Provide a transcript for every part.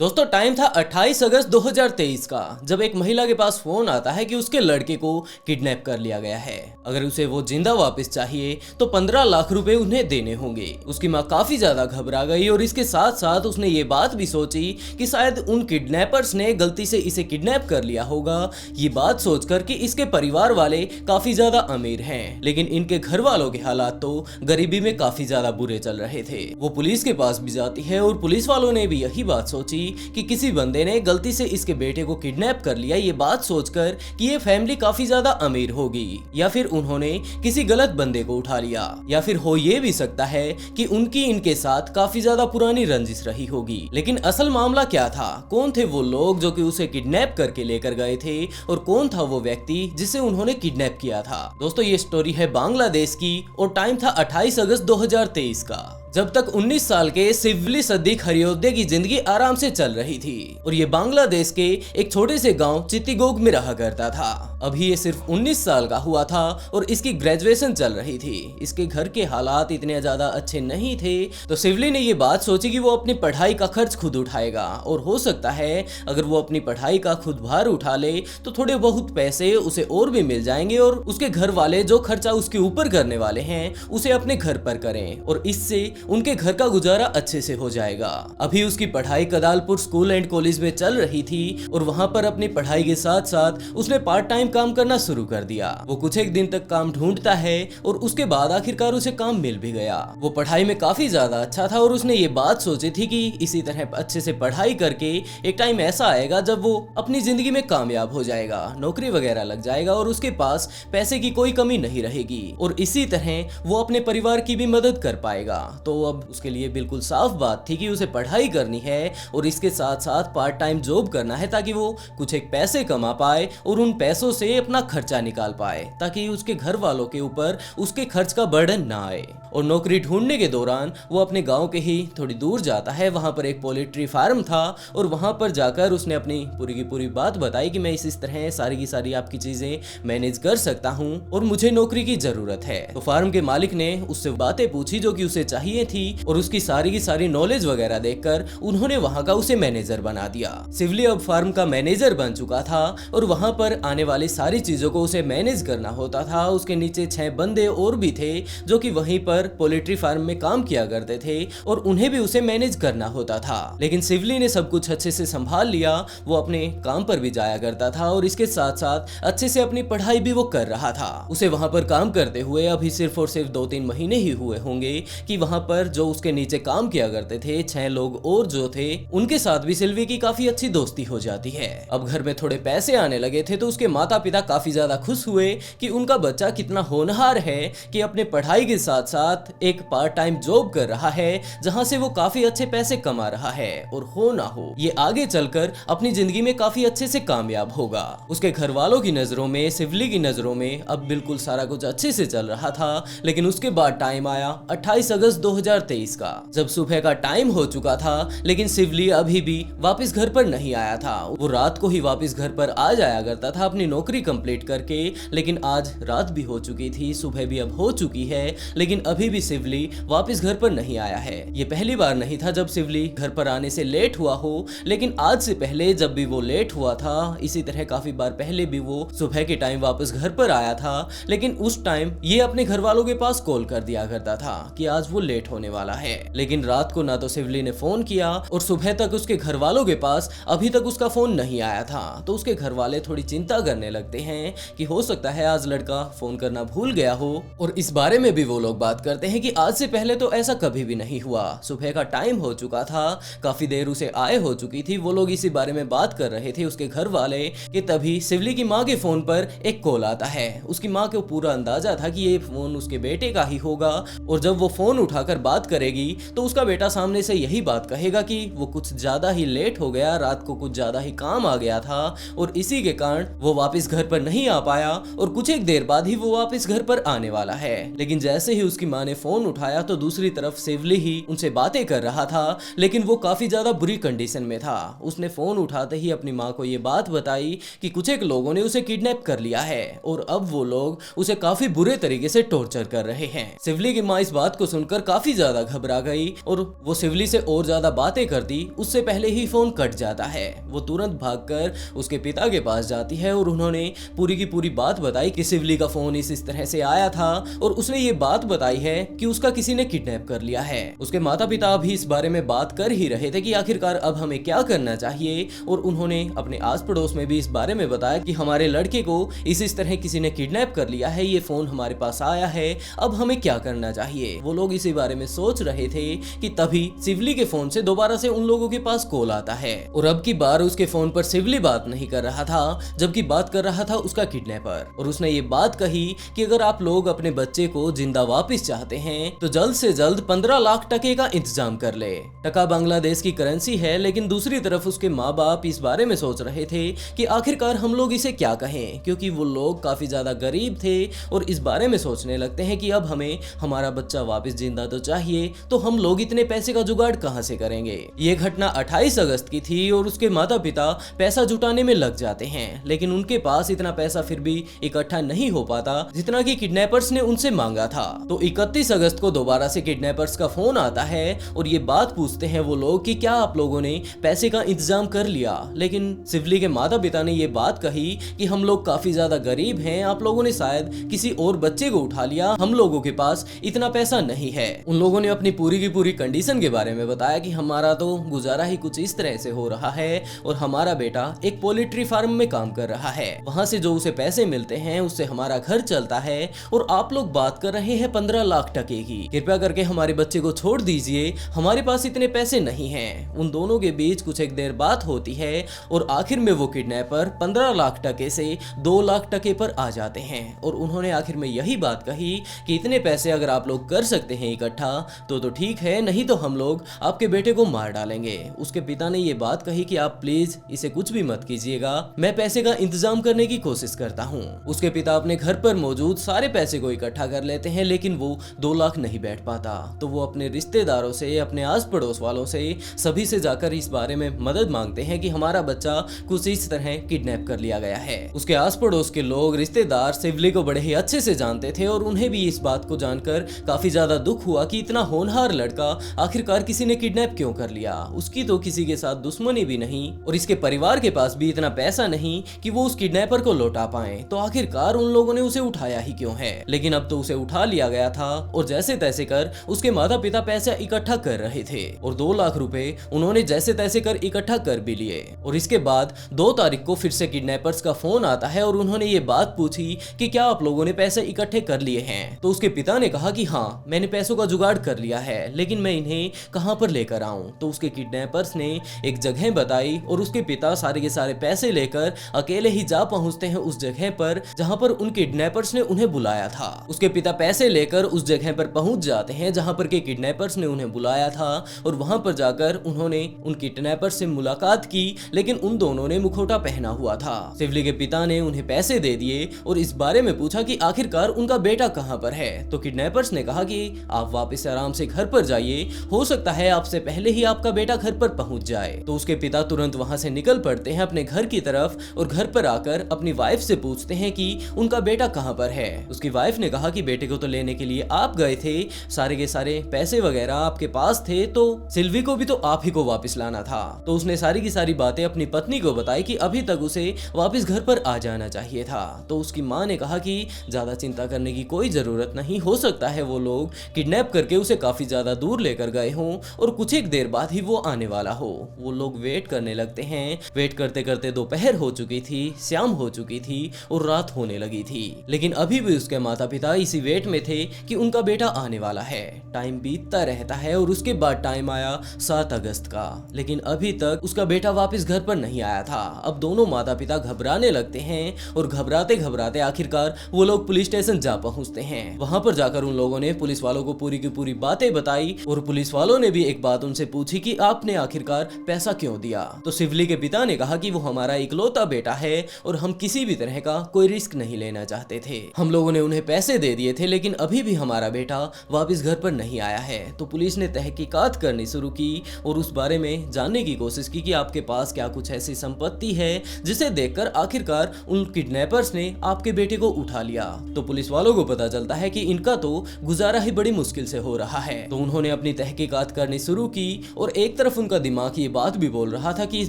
दोस्तों टाइम था 28 अगस्त 2023 का, जब एक महिला के पास फोन आता है कि उसके लड़के को किडनैप कर लिया गया है। अगर उसे वो जिंदा वापस चाहिए तो 15 लाख रुपए उन्हें देने होंगे। उसकी माँ काफी ज्यादा घबरा गई और इसके साथ साथ उसने ये बात भी सोची कि शायद उन किडनैपर्स ने गलती से इसे किडनैप कर लिया होगा। ये बात सोचकर कि इसके परिवार वाले काफी ज्यादा अमीर हैं, लेकिन इनके घर वालों के हालात तो गरीबी में काफी ज्यादा बुरे चल रहे थे। वो पुलिस के पास भी जाती है और पुलिस वालों ने भी यही बात सोची कि किसी बंदे ने गलती से इसके बेटे को किडनैप कर लिया, ये बात सोचकर कि ये फैमिली काफी ज्यादा अमीर होगी, या फिर उन्होंने किसी गलत बंदे को उठा लिया, या फिर हो ये भी सकता है कि उनकी इनके साथ काफी ज्यादा पुरानी रंजिश रही होगी। लेकिन असल मामला क्या था? कौन थे वो लोग जो कि उसे किडनैप करके लेकर गए थे और कौन था वो व्यक्ति जिसे उन्होंने किडनैप किया था? दोस्तों ये स्टोरी है बांग्लादेश की और टाइम था 28 अगस्त 2023 का, जब तक 19 साल के शिवली सद्दीक हरियोद्दे की जिंदगी आराम से चल रही थी और ये बांग्लादेश के एक छोटे से गांव चित्तीगोग में रहा करता था। अभी ये सिर्फ 19 साल का हुआ था और इसकी ग्रेजुएशन चल रही थी। इसके घर के हालात इतने ज्यादा अच्छे नहीं थे, तो शिवली ने ये बात सोची कि वो अपनी पढ़ाई का खर्च खुद उठाएगा और हो सकता है अगर वो अपनी पढ़ाई का खुद भार उठा ले तो थोड़े बहुत पैसे उसे और भी मिल जाएंगे और उसके घर वाले जो खर्चा उसके ऊपर करने वाले हैं उसे अपने घर पर करें और इससे उनके घर का गुजारा अच्छे से हो जाएगा। अभी उसकी पढ़ाई कदालपुर स्कूल एंड कॉलेज में चल रही थी और वहां पर अपनी पढ़ाई के साथ साथ उसने पार्ट टाइम काम करना शुरू कर दिया। वो कुछ एक दिन तक काम ढूंढता है और उसके बाद आखिरकार उसे काम मिल भी गया। वो पढ़ाई में काफी ज्यादा अच्छा था और उसने ये बात सोची थी कि इसी तरह अच्छे से पढ़ाई करके एक टाइम ऐसा आएगा जब वो अपनी जिंदगी में कामयाब हो जाएगा, नौकरी वगैरह लग जाएगा और उसके पास पैसे की कोई कमी नहीं रहेगी और इसी तरह वो अपने परिवार की भी मदद कर पाएगा। तो अब उसके लिए बिल्कुल साफ बात थी कि उसे पढ़ाई करनी है और इसके साथ साथ पार्ट टाइम जॉब करना है ताकि वो कुछ एक पैसे कमा पाए और उन पैसों से अपना खर्चा निकाल पाए ताकि उसके घर वालों के ऊपर उसके खर्च का बर्डन ना आए। और नौकरी ढूंढने के दौरान वो अपने गांव के ही थोड़ी दूर जाता है। वहां पर एक पोल्ट्री फार्म था और वहां पर जाकर उसने अपनी पूरी की पूरी बात बताई कि मैं इस तरह सारी की सारी आपकी चीजें मैनेज कर सकता हूं और मुझे नौकरी की जरूरत है। तो फार्म के मालिक ने उससे बातें पूछी जो कि उसे चाहिए थी और उसकी सारी की सारी नॉलेज वगैरह देखकर उन्होंने वहां का उसे मैनेजर बना दिया। शिवली अब फार्म का मैनेजर बन चुका था और वहां पर आने वाली सारी चीजों को उसे मैनेज करना होता था। उसके नीचे 6 बंदे और भी थे जो कि वहीं पर पोल्ट्री फार्म में काम किया करते थे और उन्हें भी उसे मैनेज करना होता था। लेकिन शिवली ने सब कुछ अच्छे से संभाल लिया। वो अपने काम पर भी जाया करता था और इसके साथ साथ अच्छे से अपनी पढ़ाई भी वो कर रहा था। उसे वहां पर काम करते हुए अभी सिर्फ और सिर्फ 2-3 महीने ही हुए होंगे कि वहां पर जो उसके नीचे काम किया करते थे 6 लोग और जो थे उनके साथ भी सिल्वी की काफी अच्छी दोस्ती हो जाती है। अब घर में थोड़े पैसे आने लगे थे तो उसके माता पिता काफी ज्यादा खुश हुए कि उनका बच्चा कितना होनहार है कि अपने पढ़ाई के साथ साथ एक पार्ट टाइम जॉब कर रहा है जहां से वो काफी अच्छे पैसे कमा रहा है और हो ना हो ये आगे चलकर अपनी जिंदगी में काफी अच्छे से कामयाब होगा। उसके घर वालों की नजरों में, शिवली की नजरों में अब बिल्कुल सारा कुछ अच्छे से चल रहा था। लेकिन उसके बाद टाइम आया 28 अगस्त 2023 का, जब सुबह का टाइम हो चुका था लेकिन शिवली अभी भी वापस घर पर नहीं आया था। वो रात को ही वापस घर पर आ जाया करता था अपनी नौकरी कंप्लीट करके। लेकिन आज रात भी हो चुकी थी, सुबह भी अब हो चुकी है, लेकिन अभी भी शिवली वापस घर पर नहीं आया है। ये पहली बार नहीं था जब शिवली घर पर आने से लेट हुआ हो, लेकिन आज से पहले जब भी वो लेट हुआ था इसी तरह काफी बार पहले भी वो सुबह के टाइम वापस घर पर आया था। लेकिन उस टाइम ये अपने घर वालों के पास कॉल कर दिया करता था कि आज वो लेट होने वाला है। लेकिन रात को ना तो शिवली ने फोन किया और सुबह तक उसके घर वालों के पास अभी तक उसका फोन नहीं आया था। तो उसके घर वाले थोड़ी चिंता करने लगते हैं कि हो सकता है आज लड़का फोन करना भूल गया हो और इस बारे में भी वो लोग बात करते हैं कि आज से पहले तो ऐसा कभी भी नहीं हुआ। सुबह का टाइम हो चुका था, काफी देर उसे आए हो चुकी थी। वो लोग इसी बारे में बात कर रहे थे उसके घर वाले कि तभी शिवली की माँ के फोन पर एक कॉल आता है। उसकी माँ को पूरा अंदाजा था कि ये फोन उसके बेटे का ही होगा और जब वो फोन उठाकर बात करेगी तो उसका बेटा सामने से यही बात कहेगा कि वो कुछ ज्यादा ही लेट हो गया, रात को कुछ ज्यादा ही काम आ गया था और इसी के कारण वो वापस घर पर नहीं आ पाया और कुछ एक देर बाद ही वो वापस घर पर आने वाला है। लेकिन जैसे ही उसकी माँ ने फोन उठाया तो दूसरी तरफ शिवली ही उनसे बातें कर रहा था, लेकिन वो काफी ज्यादा बुरी कंडीशन में था। उसने फोन उठाते ही अपनी माँ को ये बात बताई कि कुछ एक लोगों ने उसे किडनैप कर लिया है और अब वो लोग उसे काफी बुरे तरीके से टॉर्चर कर रहे हैं। शिवली की माँ इस बात को सुनकर काफी ज्यादा घबरा गई और वो शिवली से और ज्यादा बातें करती उससे पहले ही फोन कट जाता है। वो तुरंत भागकर उसके पिता के पास जाती है और उन्होंने पूरी की पूरी बात बताई कि शिवली का फोन इस तरह से आया था और उसने ये बात बताई है कि उसका किसी ने किडनैप कर लिया है। उसके माता पिता भी इस बारे में बात कर ही रहे थे कि आखिरकार अब हमें क्या करना चाहिए, और उन्होंने अपने आस पड़ोस में भी इस बारे में बताया कि हमारे लड़के को इस तरह किसी ने किडनैप कर लिया है, ये फोन हमारे पास आया है, अब हमें क्या करना चाहिए। वो लोग इसी बारे में सोच रहे थे कि तभी शिवली के फोन से दोबारा से उन लोगों के पास कॉल आता है और अब की बार उसके फोन पर शिवली बात नहीं कर रहा था, जबकि बात कर रहा था उसका किडनैपर। और उसने ये बात कही कि अगर आप लोग अपने बच्चे को जिंदा वापस चाहते हैं तो जल्द से जल्द 15 लाख टके का इंतजाम कर ले। टका बांग्लादेश की करेंसी है, लेकिन दूसरी तरफ उसके माँ बाप इस बारे में सोच रहे थे कि आखिरकार हम लोग इसे क्या कहें, क्योंकि वो लोग काफी ज्यादा गरीब थे और इस बारे में सोचने लगते हैं कि अब हमें हमारा बच्चा वापस जिंदा तो चाहिए, तो हम लोग इतने पैसे का जुगाड़ कहां से करेंगे। ये घटना 28 अगस्त की थी और उसके माता पिता पैसा जुटाने में लग जाते हैं, लेकिन उनके पास इतना पैसा फिर भी इकट्ठा नहीं हो पाता जितना कि किडनैपर्स ने उनसे मांगा था। तो 31 अगस्त को दोबारा से किडनैपर्स का फोन आता है और ये बात पूछते हैं वो लोग कि क्या आप लोगों ने पैसे का इंतजाम कर लिया। लेकिन शिवली के माता पिता ने ये बात कही कि हम लोग काफी ज्यादा गरीब हैं, आप लोगों ने शायद किसी और बच्चे को उठा लिया, हम लोगों के पास इतना पैसा नहीं है। उन लोगों ने अपनी पूरी की पूरी कंडीशन के बारे में बताया कि हमारा तो गुजारा ही कुछ इस तरह से हो रहा है और हमारा बेटा एक पोल्ट्री फार्म में काम कर रहा है, वहां से जो उसे पैसे मिलते हैं उससे हमारा घर चलता है, और आप लोग बात कर रहे हैं 15 लाख टके की। कृपया करके हमारे बच्चे को छोड़ दीजिए, हमारे पास इतने पैसे नहीं हैं। उन दोनों के बीच कुछ एक देर बात होती है और आखिर में वो किडनैपर 15 लाख टके से 2 लाख टके पर आ जाते हैं और उन्होंने आखिर में यही बात कही कि इतने पैसे अगर आप लोग कर सकते हैं इकट्ठा तो ठीक है, नहीं तो हम लोग आपके बेटे को मार डालेंगे। उसके पिता ने ये बात कही कि आप प्लीज इसे कुछ भी मत कीजिएगा, मैं पैसे का इंतजाम करने की कोशिश करता हूँ। उसके पिता अपने घर पर मौजूद सारे पैसे को इकट्ठा कर लेते हैं, लेकिन वो 2 लाख नहीं बैठ पाता, तो वो अपने रिश्तेदारों से, अपने आस पड़ोस वालों से, सभी से जाकर इस बारे में मदद मांगते हैं कि हमारा बच्चा कुछ इस तरह किडनैप कर लिया गया है। उसके आस पड़ोस के लोग, रिश्तेदार शिवली को बड़े ही अच्छे से जानते थे और उन्हें भी इस बात को जानकर काफी ज्यादा दुख हुआ कि इतना होनहार लड़का आखिरकार किसी ने किडनैप क्यों कर लिया। उसकी तो किसी के साथ दुश्मनी भी नहीं और इसके परिवार के पास भी इतना पैसा नहीं कि वो उस किडनैपर को लौटा पाए, तो आखिरकार उन लोगों ने उसे उठाया ही क्यों है। लेकिन अब तो उसे उठा लिया गया था और जैसे तैसे कर उसके माता पिता पैसा इकट्ठा कर रहे थे और 2 लाख रुपए उन्होंने जैसे तैसे कर इकट्ठा कर भी लिए। और इसके बाद 2 तारीख को फिर से किडनैपर्स का फोन आता है और उन्होंने ये बात पूछी कि क्या आप लोगों ने पैसे इकट्ठे कर लिए हैं। तो उसके पिता ने कहा कि हाँ, मैंने पैसों का जुगाड़ कर लिया है, लेकिन मैं इन्हें कहां पर लेकर आऊं। तो उसके किडनैपर्स ने एक जगह बताई और उसके पिता सारे के सारे पैसे लेकर अकेले ही जा पहुंचते हैं उस जगह पर जहां पर उन किडनैपर्स ने उन्हें बुलाया था। उसके पिता पैसे लेकर उस जगह पर पहुंच जाते हैं जहां पर के किडनैपर्स ने उन्हें बुलाया था और वहां पर जाकर उन्होंने उन किडनैपर्स से मुलाकात की, लेकिन उन दोनों ने मुखौटा पहना हुआ था। शिवली के पिता ने उन्हें पैसे दे दिए और इस बारे में पूछा कि आखिरकार उनका बेटा कहां पर है। तो किडनैपर्स ने कहा कि आप वापस आराम से घर पर जाइए, हो सकता है आपसे पहले ही आपका बेटा घर पर पहुंच जाए। तो उसके पिता तुरंत वहां से निकल पड़ते हैं अपने घर की तरफ और घर पर आकर अपनी वाइफ से पूछते हैं कि उनका बेटा कहां पर है। उसकी वाइफ ने कहा कि बेटे को तो लेने के लिए आप गए थे, सारे के सारे पैसे वगैरह आपके पास थे, तो सिल्वी को भी तो आप ही को वापस लाना था। तो उसने सारी की सारी बातें अपनी पत्नी को बताई कि अभी तक उसे वापस घर पर आ जाना चाहिए था। तो उसकी माँ ने कहा कि ज्यादा चिंता करने की कोई जरूरत नहीं, हो सकता है वो लोग किडनैप करके उसे काफी ज्यादा दूर लेकर गए हों और कुछ एक देर बाद ही वो आने वाला हो। वो लोग वेट करने लगते हैं। वेट करते करते दोपहर हो चुकी थी, शाम हो चुकी थी और रात होने लगी थी, लेकिन अभी भी उसके माता पिता इसी वेट में थे कि उनका बेटा आने वाला है। टाइम बीतता रहता है और उसके बाद टाइम आया 7 अगस्त का, लेकिन अभी तक उसका बेटा वापस घर पर नहीं आया था। अब दोनों माता पिता घबराने लगते हैं और घबराते घबराते आखिरकार वो लोग पुलिस स्टेशन जा पहुंचते हैं। वहां पर जाकर उन लोगों ने पुलिस वालों को पूरी की पूरी बातें बताई और पुलिस वालों ने भी एक बात उनसे पूछी कि आपने आखिरकार पैसा क्यों दिया। तो शिवली के पिता ने कहा कि वो हमारा इकलौता बेटा है और हम किसी भी तरह का कोई रिस्क नहीं लेना चाहते थे। हम लोगों ने उन्हें पैसे दे दिए थे, लेकिन अभी भी हमारा बेटा वापस घर पर नहीं आया है। तो पुलिस ने तहकीकात करनी शुरू की और उस बारे में जानने की कोशिश की कि आपके पास क्या कुछ ऐसी संपत्ति है जिसे देखकर आखिरकार उन किडनैपर्स ने आपके बेटे को उठा लिया। तो पुलिस वालों को पता चलता है कि इनका तो गुजारा ही बड़ी मुश्किल से हो रहा है। तो उन्होंने अपनी तहकीकात करनी शुरू की और एक तरफ उनका दिमाग ये बात भी बोल रहा था कि इस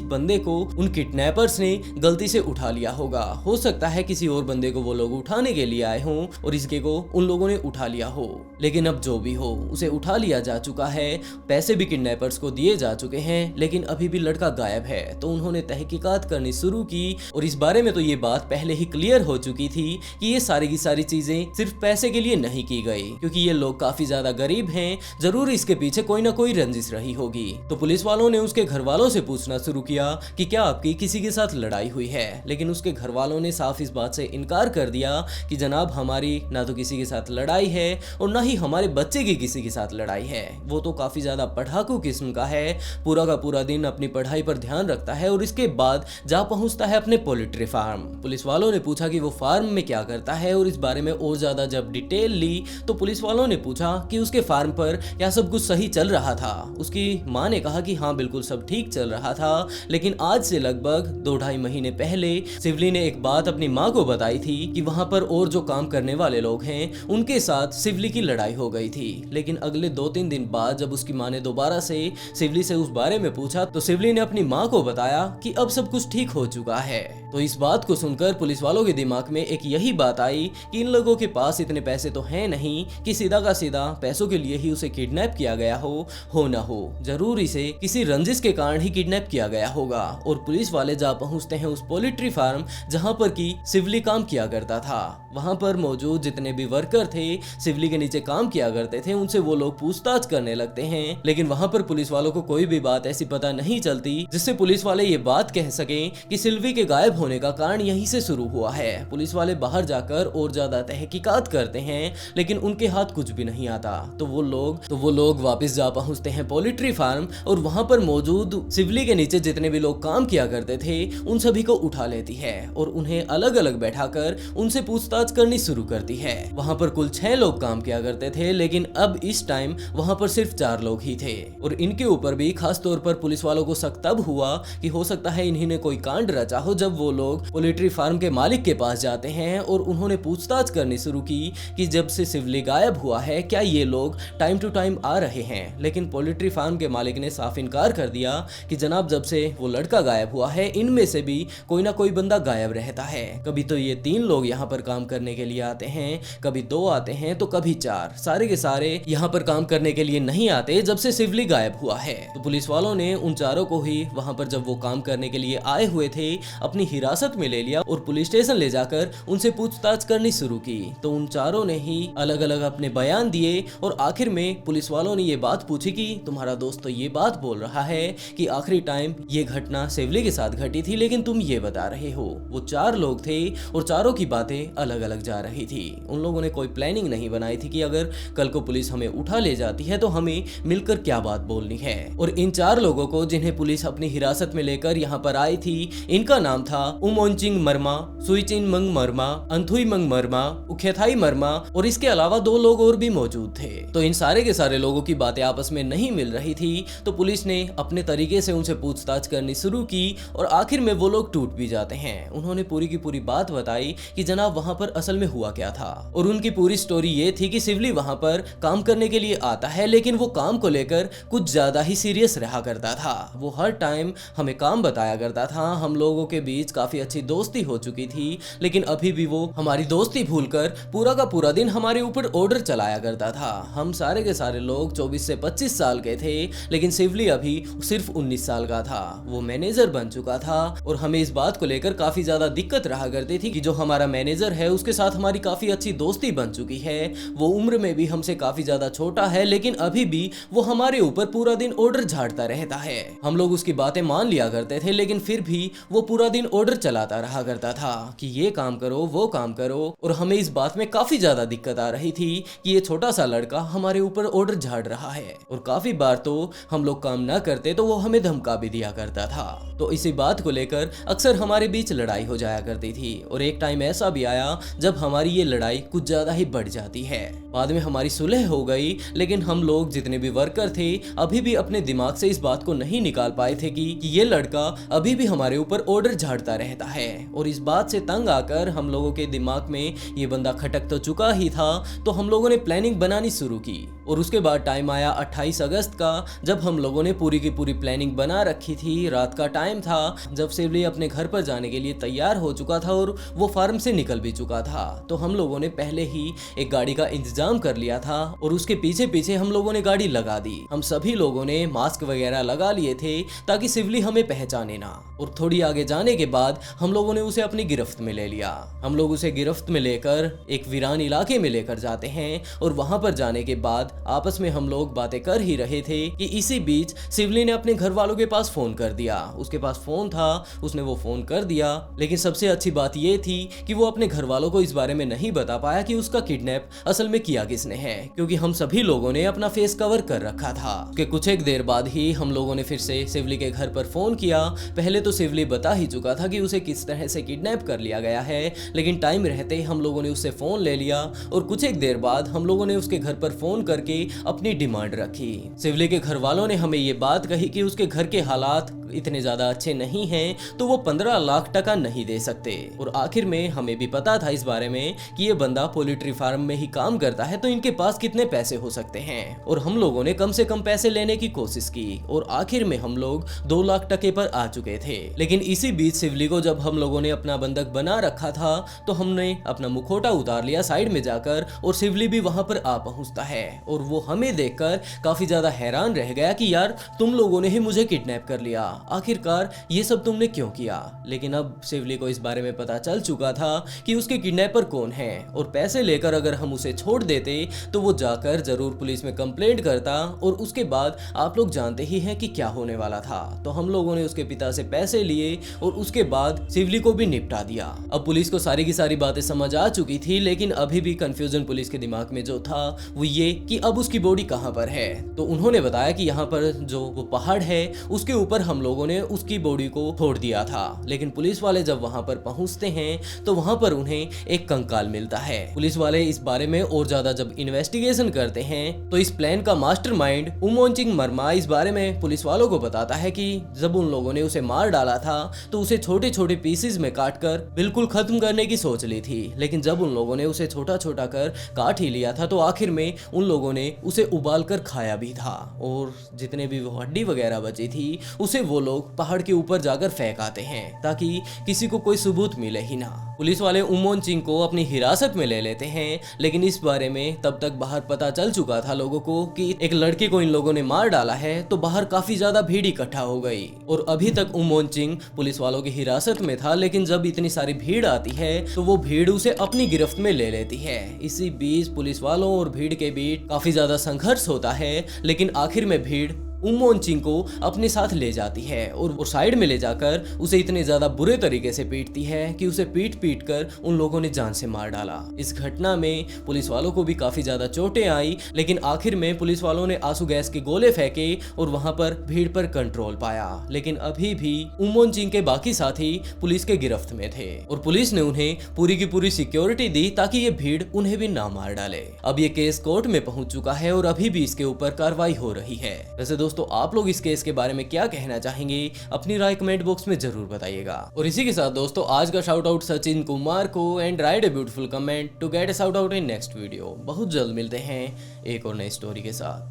बंदे को उन किडनैपर्स ने गलती से उठा लिया होगा। हो सकता है किसी और बंदे को वो लोग उठाने के लिए आए हों और इसके को उन लोगों ने उठा लिया हो। लेकिन अब जो भी हो, उसे उठा लिया जा चुका है, पैसे भी किडनैपर्स को दिए जा चुके हैं, लेकिन अभी भी लड़का गायब है। तो उन्होंने तहकीकात करनी शुरू की और इस बारे में तो ये बात पहले ही क्लियर हो चुकी थी कि ये सारी की सारी चीजें सिर्फ पैसे के लिए नहीं की गई, क्योंकि ये लोग काफी ज्यादा गरीब हैं, जरूर इसके पीछे कोई ना कोई रंजिश रही होगी। तो पुलिस वालों ने उसके घर वालों से पूछना शुरू किया कि क्या आपकी किसी के साथ लड़ाई हुई है, लेकिन उसके घर वालों ने साफ इस बात से इनकार कर दिया कि जनाब हमारी ना तो किसी के साथ लड़ाई है और ना ही हमारे बच्चे की किसी के साथ लड़ाई है। वो तो काफी ज्यादा पढ़ाकू किस्म का है, पूरा का पूरा दिन अपनी पढ़ाई पर ध्यान रखता है और इसके बाद जा पहुंचता है अपने पोल्ट्री फार्म। पुलिस वालों ने पूछा कि वो फार्म में क्या करता है और इस बारे में और ज्यादा जब डिटेल ली तो पुलिस वालों ने पूछा कि उसके फार्म पर क्या सब कुछ सही चल रहा था। उसकी मां ने कहा कि हाँ बिल्कुल सब ठीक चल रहा था, लेकिन आज से लगभग 2-2.5 महीने पहले शिवली ने एक बात अपनी मां को बताई थी कि वहां पर और जो काम करने वाले लोग हैं उनके साथ शिवली की लड़ाई हो गई थी। लेकिन अगले 2-3 दिन बाद जब उसकी मां ने दोबारा से शिवली से उस बारे में पूछा तो शिवली ने अपनी मां को बताया कि अब सब कुछ ठीक हो चुका है। तो इस बात को सुनकर पुलिस वालों के दिमाग में एक यही बात आई कि इन लोगों के पास इतने पैसे तो हैं नहीं कि सीधा का सीधा पैसों के लिए ही उसे किडनैप किया गया हो ना हो, जरूर इसे किसी रंजिश के कारण ही किडनैप किया गया होगा। और पुलिस वाले जा पहुंचते हैं उस पोल्ट्री फार्म जहां पर की शिवली काम किया करता था। वहां पर मौजूद जितने भी वर्कर थे शिवली के नीचे काम किया करते थे, उनसे वो लोग पूछताछ करने लगते हैं, लेकिन वहां पर पुलिस वालों को कोई भी बात ऐसी पता नहीं चलती जिससे पुलिस वाले ये बात कह सके कि शिवली के गायब होने का कारण यहीं से शुरू हुआ है। पुलिस वाले बाहर जाकर और ज्यादा तहकीकात करते हैं, लेकिन उनके हाथ कुछ भी नहीं आता। तो वो लोग वापस जा पहुंचते हैं पोल्ट्री फार्म और वहां पर मौजूद शिवली के नीचे जितने भी लोग काम किया करते थे उन सभी को उठा लेती है और उन्हें अलग अलग बैठाकर उनसे पूछताछ करनी शुरू करती है। वहां पर कुल 6 लोग काम किया करते थे, लेकिन अब इस टाइम वहां पर सिर्फ 4 लोग ही थे। और इनके ऊपर भी खास तौर पर पुलिस वालों को शक तब हुआ कि हो सकता है इन्हीं कोई कांड रचा हो जब वो लोग पोल्ट्री फार्म के मालिक के पास जाते हैं और उन्होंने पूछताछ करनी शुरू की कि जब से शिवली गायब हुआ है क्या ये लोग टाइम टू टाइम आ रहे हैं। लेकिन पोल्ट्री फार्म के मालिक ने साफ इनकार कर दिया कि जनाब जब से वो लड़का गायब हुआ है इनमें से भी कोई ना कोई बंदा गायब रहता है। कभी तो ये 3 लोग यहाँ पर काम करने के लिए आते हैं, कभी 2 आते हैं तो कभी 4, सारे के सारे यहाँ पर काम करने के लिए नहीं आते जब से शिवली गायब हुआ है। तो पुलिस वालों ने उन चारों को ही वहां पर जब वो काम करने के लिए आए हुए थे अपनी हिरासत में ले लिया और पुलिस स्टेशन ले जाकर उनसे पूछताछ करनी शुरू की। तो उन चारों ने ही अलग अलग अपने बयान दिए और आखिर में पुलिस वालों ने ये बात पूछी कि तुम्हारा दोस्त तो ये बात बोल रहा है कि आखिरी टाइम ये घटना शिवली के साथ घटी थी, लेकिन तुम ये बता रहे हो। वो 4 लोग थे और चारों की बातें अलग अलग जा रही थी। उन लोगों ने कोई प्लानिंग नहीं बनाई थी कि अगर कल को पुलिस हमें उठा ले जाती है तो हमें मिलकर क्या बात बोलनी है। और इन 4 लोगों को जिन्हें पुलिस अपनी हिरासत में लेकर यहाँ पर आई थी इनका नाम था उमोनचिंग मर्मा, सुइचिन मंग मर्मा, अंथुई मंग मर्मा, उखेथाई मर्मा और इसके अलावा 2 लोग और भी मौजूद थे। तो इन सारे के सारे लोगों की बातें आपस में नहीं मिल रही थी, तो पुलिस ने अपने तरीके से उनसे पूछताछ करनी शुरू की और आखिर में वो लोग टूट भी जाते हैं। उन्होंने पूरी की पूरी बात बताई कि जनाब वहां पर असल में हुआ क्या था। और उनकी पूरी स्टोरी ये थी कि शिवली वहां पर काम करने के लिए आता है, लेकिन वो काम को लेकर कुछ ज्यादा ही सीरियस रहा करता था। वो हर टाइम हमें काम बताया करता था, हम लोगों के बीच काफी अच्छी दोस्ती हो चुकी थी, लेकिन अभी भी वो हमारी दोस्ती भूलकर पूरा का पूरा दिन हमारे ऊपर ऑर्डर चलाया करता था। हम सारे के सारे लोग 24 से 25 साल के थे, लेकिन शिवली अभी सिर्फ 19 साल का था। वो मैनेजर बन चुका था और हमें इस बात को लेकर काफी ज्यादा दिक्कत रहा करती थी कि जो हमारा मैनेजर है उसके साथ हमारी काफी अच्छी दोस्ती बन चुकी है। वो उम्र में भी हमसे काफी ज्यादा छोटा है, लेकिन अभी भी वो हमारे ऊपर पूरा दिन ऑर्डर झाड़ता रहता है। हम लोग उसकी बातें मान लिया करते थे, लेकिन फिर भी वो पूरा दिन ऑर्डर चलाता रहा करता था कि ये काम करो वो काम करो। और हमें इस बात में काफी ज्यादा दिक्कत आ रही थी कि ये छोटा सा लड़का हमारे ऊपर ऑर्डर झाड़ रहा है। और काफी बार तो हम लोग काम ना करते तो वो हमें धमका भी दिया करता था। तो इसी बात को लेकर अक्सर हमारे बीच लड़ाई हो जाया करती थी। और एक टाइम ऐसा भी आया जब हमारी ये लड़ाई कुछ ज्यादा ही बढ़ जाती है। बाद में हमारी सुलह हो गई, लेकिन हम लोग जितने भी वर्कर थे अभी भी अपने दिमाग से इस बात को नहीं निकाल पाए थे कि ये लड़का अभी भी हमारे ऊपर ऑर्डर झाड़ता रहता है। और इस बात से तंग आकर हम लोगों के दिमाग में ये बंदा खटक तो चुका ही था, तो हम लोगों ने प्लानिंग बनानी शुरू की और उसके बाद टाइम आया 28 अगस्त का, जब हम लोगों ने पूरी की पूरी प्लानिंग बना रखी थी। रात का टाइम था जब शिवली अपने घर पर जाने के लिए तैयार हो चुका था और वो फार्म से निकल भी चुका था। तो हम लोगों ने पहले ही एक गाड़ी का इंतजाम कर लिया था और उसके पीछे पीछे हम लोगों ने गाड़ी लगा दी। हम सभी लोगों ने मास्क वगैरह लगा लिए थे ताकि शिवली हमें पहचाने ना। और थोड़ी आगे जाने के बाद हम लोगों ने उसे अपनी गिरफ्त में ले लिया। हम लोग उसे गिरफ्त में लेकर एक वीरान इलाके में लेकर जाते हैं और वहां पर जाने के बाद आपस में हम लोग बातें कर ही रहे थे कि इसी बीच शिवली ने अपने घर वालों के पास फोन कर दिया। उसके पास फोन था, उसने वो फोन कर दिया। लेकिन सबसे अच्छी बात ये थी कि वो अपने घर वालों को इस बारे में नहीं बता पाया कि उसका किडनैप असल में किया किसने है, क्योंकि हम सभी लोगों ने अपना फेस कवर कर रखा था। उसके कुछ एक देर बाद ही हम लोगों ने फिर से शिवली के घर पर फोन किया। पहले तो शिवली बता ही चुका था कि उसे किस तरह से किडनैप कर लिया गया है, लेकिन टाइम रहते हम लोगों ने उससे फोन ले लिया और कुछ एक देर बाद हम लोगों ने उसके घर पर फोन करके अपनी डिमांड रखी। शिवली के घर वालों ने हमें ये बात कही कि उसके घर के हालात इतने ज्यादा अच्छे नहीं हैं, तो वो 15 लाख टका नहीं दे सकते। और आखिर में हमें भी पता था इस बारे में कि ये बंदा पोल्ट्री फार्म में ही काम करता है, तो इनके पास कितने पैसे हो सकते हैं। और हम लोगों ने कम से कम पैसे लेने की कोशिश की और आखिर में हम लोग 2 लाख टके पर आ चुके थे। लेकिन इसी बीच शिवली को जब हम लोगों ने अपना बंधक बना रखा था तो हमने अपना मुखौटा उतार लिया साइड में जाकर, और शिवली भी वहां पर आ पहुंचता है और वो हमें देखकर काफी ज्यादा हैरान रह गया कि यार तुम लोगों ने ही मुझे किडनैप कर लिया, आखिरकार ये सब तुमने क्यों किया। लेकिन अब शिवली को इस बारे में पता चल चुका था कि उसके किडनैपर कौन है, और पैसे लेकर अगर हम उसे छोड़ देते तो वो जाकर जरूर पुलिस में कंप्लेंट करता और उसके बाद आप लोग जानते ही हैं कि क्या होने वाला था। तो हम लोगों ने उसके पिता से पैसे लिए और उसके बाद शिवली को भी निपटा दिया। अब पुलिस को सारी की सारी बातें समझ आ चुकी थी, लेकिन अभी भी कंफ्यूजन पुलिस के दिमाग में जो था वो ये कि अब उसकी बॉडी कहां पर है। तो उन्होंने बताया कि यहाँ पर जो वो पहाड़ है उसके ऊपर हम लोगों ने उसकी बॉडी को छोड़ दिया था। लेकिन पुलिस वाले जब वहां पर पहुंचते हैं तो वहां पर उन्हें एक कंकाल मिलता है। पुलिस वाले इस बारे में और ज्यादा जब इन्वेस्टिगेशन करते हैं तो इस प्लान का मास्टरमाइंड उमोंचिंग मरमा इस बारे में पुलिस वालों को बताता है कि जब उन लोगों ने उसे मार डाला था तो उसे छोटे छोटे पीसेस में काटकर बिल्कुल खत्म करने की सोच ली थी। लेकिन जब उन लोगों ने उसे छोटा छोटा कर काट ही लिया था तो आखिर में उन लोगों ने उसे उबाल कर खाया भी था, और जितने भी वो हड्डी वगैरह बची थी उसे वो लोग पहाड़ के ऊपर जाकर फेंक आते हैं ताकि किसी को कोई सबूत मिले ही ना। पुलिस वाले उमोंचिंग को अपनी हिरासत में ले लेते हैं, लेकिन इस बारे में तब तक बाहर पता चल चुका था लोगों को कि एक लड़के को इन लोगों ने मार डाला है। तो बाहर काफी ज्यादा भीड़ इकट्ठा हो गई और अभी तक उमोंचिंग पुलिस वालों की हिरासत में था, लेकिन जब इतनी सारी भीड़ आती है तो वो भीड़ उसे अपनी गिरफ्त में ले लेती है। इसी बीच पुलिस वालों और भीड़ के बीच काफी ज्यादा संघर्ष होता है, लेकिन आखिर में भीड़ उमोंचिंग को अपने साथ ले जाती है और वो साइड में ले जाकर उसे इतने ज्यादा बुरे तरीके से पीटती है कि उसे पीट पीट कर उन लोगों ने जान से मार डाला। इस घटना में पुलिस वालों को भी काफी ज्यादा चोटें आई, लेकिन आखिर में पुलिस वालों ने आंसू गैस के गोले फेंके और वहां पर भीड़ पर कंट्रोल पाया। लेकिन अभी भी उमोंचिंग के बाकी साथी पुलिस के गिरफ्त में थे और पुलिस ने उन्हें पूरी की पूरी सिक्योरिटी दी ताकि ये भीड़ उन्हें भी ना मार डाले। अब ये केस कोर्ट में पहुंच चुका है और अभी भी इसके ऊपर कार्रवाई हो रही है। वैसे दोस्तों आप लोग इस केस के बारे में क्या कहना चाहेंगे, अपनी राय कमेंट बॉक्स में जरूर बताइएगा। और इसी के साथ दोस्तों आज का शाउट आउट सचिन कुमार को, and write a beautiful comment to get a shout out in next video. बहुत जल्द मिलते हैं एक और नई स्टोरी के साथ।